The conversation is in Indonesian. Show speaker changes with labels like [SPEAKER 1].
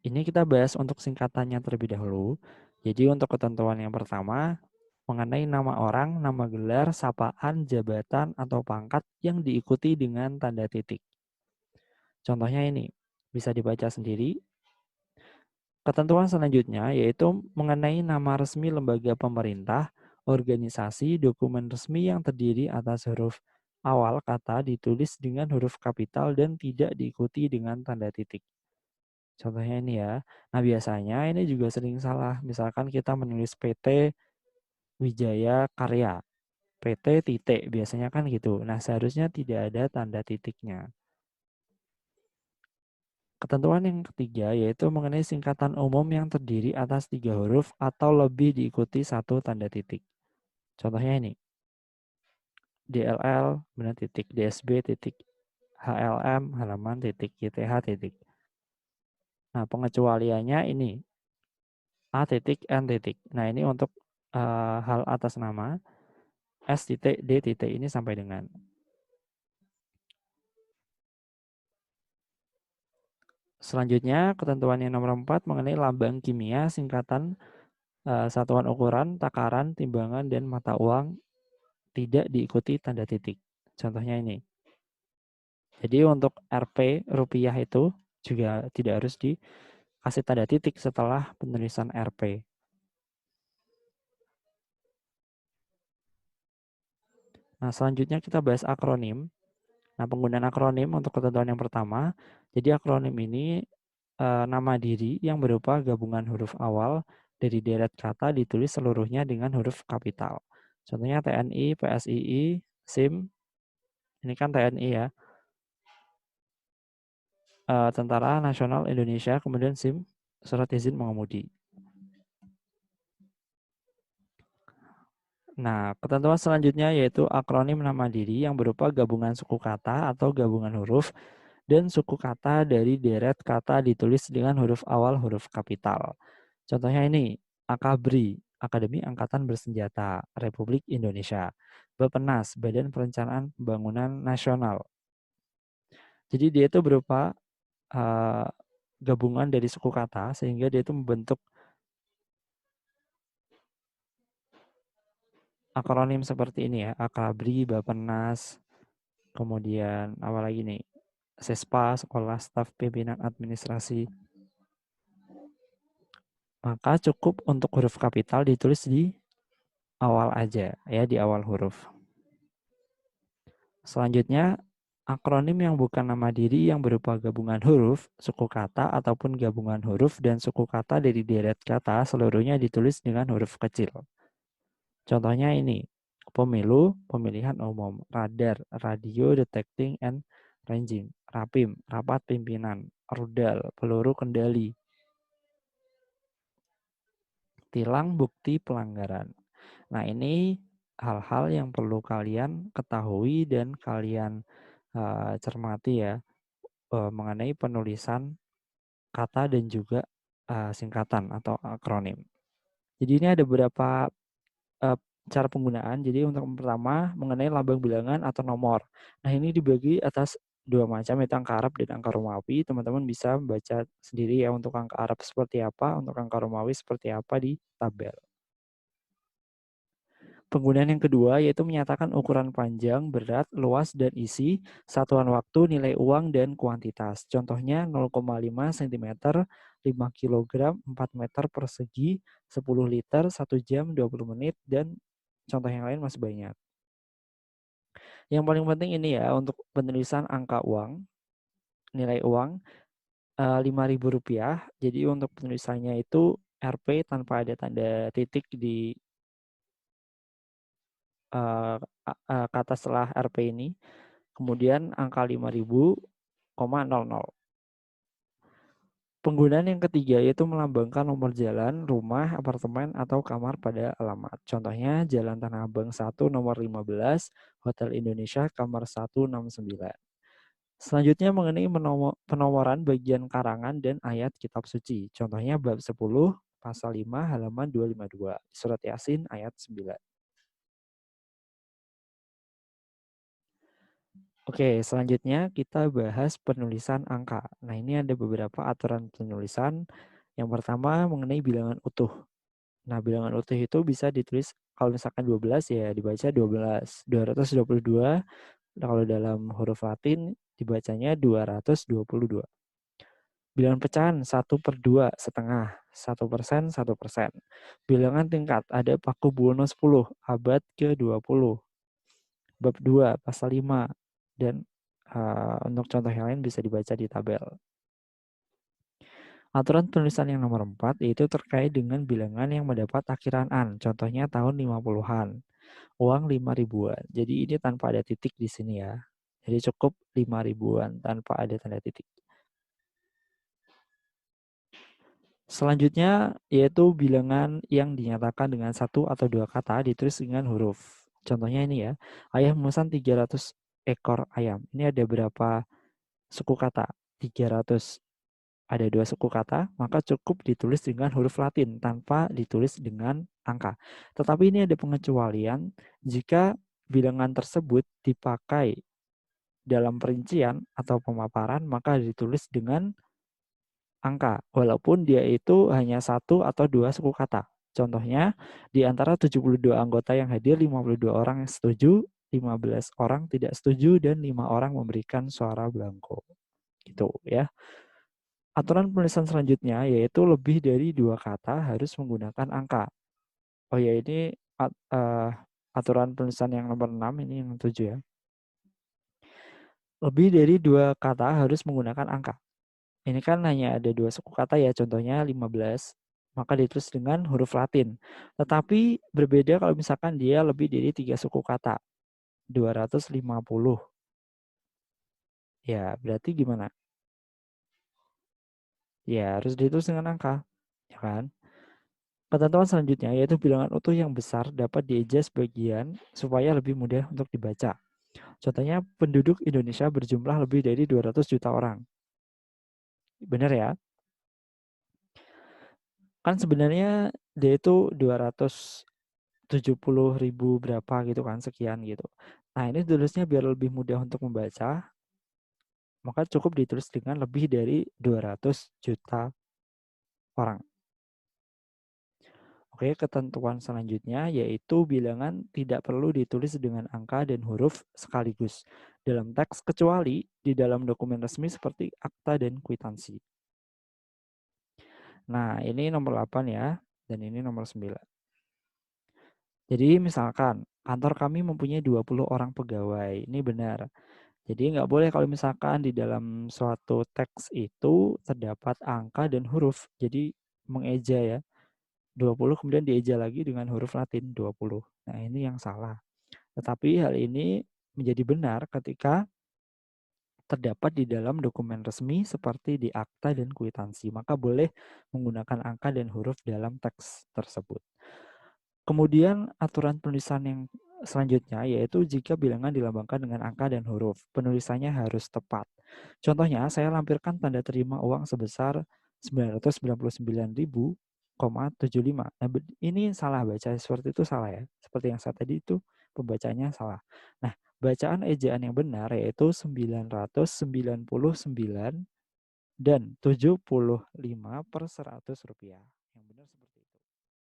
[SPEAKER 1] Ini kita bahas untuk singkatannya terlebih dahulu. Jadi untuk ketentuan yang pertama, mengenai nama orang, nama gelar, sapaan, jabatan, atau pangkat yang diikuti dengan tanda titik. Contohnya ini, bisa dibaca sendiri. Ketentuan selanjutnya yaitu mengenai nama resmi lembaga pemerintah, organisasi, dokumen resmi yang terdiri atas huruf awal kata ditulis dengan huruf kapital dan tidak diikuti dengan tanda titik. Contohnya ini ya. Nah, biasanya ini juga sering salah. Misalkan kita menulis PT Wijaya Karya, PT titik, biasanya kan gitu. Nah, seharusnya tidak ada tanda titiknya. Ketentuan yang ketiga yaitu mengenai singkatan umum yang terdiri atas 3 huruf atau lebih diikuti satu tanda titik. Contohnya ini, DLL, benar titik, DSB titik, HLM, halaman titik, YTH titik. Nah, pengecualiannya ini, A titik, N titik. Nah, ini untuk hal atas nama, S titik, D titik ini sampai dengan. Selanjutnya, ketentuan yang nomor 4 mengenai lambang kimia, singkatan, satuan ukuran, takaran, timbangan, dan mata uang tidak diikuti tanda titik. Contohnya ini. Jadi untuk Rp rupiah itu juga tidak harus dikasih tanda titik setelah penulisan Rp. Nah, selanjutnya kita bahas akronim. Nah, penggunaan akronim untuk ketentuan yang pertama. Jadi akronim ini nama diri yang berupa gabungan huruf awal dari deret kata ditulis seluruhnya dengan huruf kapital. Contohnya TNI, PSII, SIM, ini kan TNI ya, Tentara Nasional Indonesia, kemudian SIM, surat izin mengemudi. Nah, ketentuan selanjutnya yaitu akronim nama diri yang berupa gabungan suku kata atau gabungan huruf dan suku kata dari deret kata ditulis dengan huruf awal huruf kapital. Contohnya ini, AKABRI, Akademi Angkatan Bersenjata Republik Indonesia. Bappenas, Badan Perencanaan Pembangunan Nasional. Jadi dia itu berupa uh, gabungan dari suku kata sehingga dia itu membentuk akronim seperti ini ya, AKABRI, Bappenas, kemudian apa lagi nih? SESPA, Sekolah Staf Pimpinan Administrasi. Maka cukup untuk huruf kapital ditulis di awal aja ya, di awal huruf. Selanjutnya, akronim yang bukan nama diri yang berupa gabungan huruf, suku kata ataupun gabungan huruf dan suku kata dari deret kata seluruhnya ditulis dengan huruf kecil. Contohnya ini, pemilu, pemilihan umum, radar, radio detecting and ranging, rapim, rapat pimpinan, rudal, peluru kendali, tilang bukti pelanggaran. Nah, ini hal-hal yang perlu kalian ketahui dan kalian cermati ya, mengenai penulisan kata dan juga singkatan atau akronim. Jadi ini ada beberapa cara penggunaan. Jadi untuk yang pertama mengenai lambang bilangan atau nomor. Nah, ini dibagi atas dua macam, yaitu angka Arab dan angka Romawi. Teman-teman bisa baca sendiri ya untuk angka Arab seperti apa, untuk angka Romawi seperti apa di tabel. Penggunaan yang kedua yaitu menyatakan ukuran panjang, berat, luas, dan isi, satuan waktu, nilai uang, dan kuantitas. Contohnya 0,5 cm, 5 kg, 4 meter persegi, 10 liter, 1 jam, 20 menit, dan contoh yang lain masih banyak. Yang paling penting ini ya, untuk penulisan angka uang, nilai uang, Rp5.000. Jadi untuk penulisannya itu Rp tanpa ada tanda titik di kata setelah Rp ini, kemudian angka 5.000,00. Penggunaan yang ketiga yaitu melambangkan nomor jalan, rumah, apartemen, atau kamar pada alamat. Contohnya Jalan Tanah Abang 1 nomor 15, Hotel Indonesia kamar 169. Selanjutnya mengenai penomoran bagian karangan dan ayat kitab suci. Contohnya bab 10 pasal 5 halaman 252, surat Yasin ayat 9. Oke, selanjutnya kita bahas penulisan angka. Nah, ini ada beberapa aturan penulisan. Yang pertama mengenai bilangan utuh. Nah, bilangan utuh itu bisa ditulis kalau misalkan 12 ya dibaca 12. 222, nah kalau dalam huruf Latin dibacanya 222. Bilangan pecahan 1/2 setengah, 1%, 1%. Bilangan tingkat ada Paku Buwono 10, abad ke-20. Bab 2, pasal 5. Dan untuk contoh yang lain bisa dibaca di tabel. Aturan penulisan yang nomor 4 yaitu terkait dengan bilangan yang mendapat akhiran an. Contohnya tahun 50-an. Uang 5 ribuan. Jadi ini tanpa ada titik di sini ya. Jadi cukup 5 ribuan tanpa ada tanda titik. Selanjutnya yaitu bilangan yang dinyatakan dengan satu atau dua kata ditulis dengan huruf. Contohnya ini ya, ayah memesan 300 ekor ayam. Ini ada berapa suku kata? 300. Ada dua suku kata, maka cukup ditulis dengan huruf Latin tanpa ditulis dengan angka. Tetapi ini ada pengecualian jika bilangan tersebut dipakai dalam perincian atau pemaparan, maka ditulis dengan angka, walaupun dia itu hanya satu atau dua suku kata. Contohnya, di antara 72 anggota yang hadir, 52 orang yang setuju, 15 orang tidak setuju, dan 5 orang memberikan suara blanko. Gitu ya. Aturan penulisan selanjutnya yaitu lebih dari dua kata harus menggunakan angka. Oh ya, ini aturan penulisan yang nomor 6, ini yang 7 ya. Lebih dari dua kata harus menggunakan angka. Ini kan hanya ada dua suku kata ya, contohnya 15, maka ditulis dengan huruf Latin. Tetapi berbeda kalau misalkan dia lebih dari tiga suku kata, 250. Ya, berarti gimana? Ya, harus ditulis dengan angka, ya kan? Ketentuan selanjutnya yaitu bilangan utuh yang besar dapat dieja sebagian supaya lebih mudah untuk dibaca. Contohnya penduduk Indonesia berjumlah lebih dari 200 juta orang. Benar ya? Kan sebenarnya dia itu 270.000 berapa gitu kan, sekian gitu. Nah, ini tulisnya biar lebih mudah untuk membaca, maka cukup ditulis dengan lebih dari 200 juta orang. Oke, ketentuan selanjutnya yaitu bilangan tidak perlu ditulis dengan angka dan huruf sekaligus dalam teks kecuali di dalam dokumen resmi seperti akta dan kwitansi. Nah, ini nomor 8 ya, dan ini nomor 9. Jadi misalkan kantor kami mempunyai 20 orang pegawai, ini benar. Jadi nggak boleh kalau misalkan di dalam suatu teks itu terdapat angka dan huruf. Jadi mengeja ya. 20 kemudian dieja lagi dengan huruf Latin 20. Nah, ini yang salah. Tetapi hal ini menjadi benar ketika terdapat di dalam dokumen resmi seperti di akta dan kwitansi. Maka boleh menggunakan angka dan huruf dalam teks tersebut. Kemudian aturan penulisan yang selanjutnya yaitu jika bilangan dilambangkan dengan angka dan huruf, penulisannya harus tepat. Contohnya, saya lampirkan tanda terima uang sebesar 999.000,75. Nah, ini salah baca seperti itu, salah ya. Seperti yang saya tadi itu pembacanya salah. Nah, bacaan ejaan yang benar yaitu 999 dan 75/100 rupiah.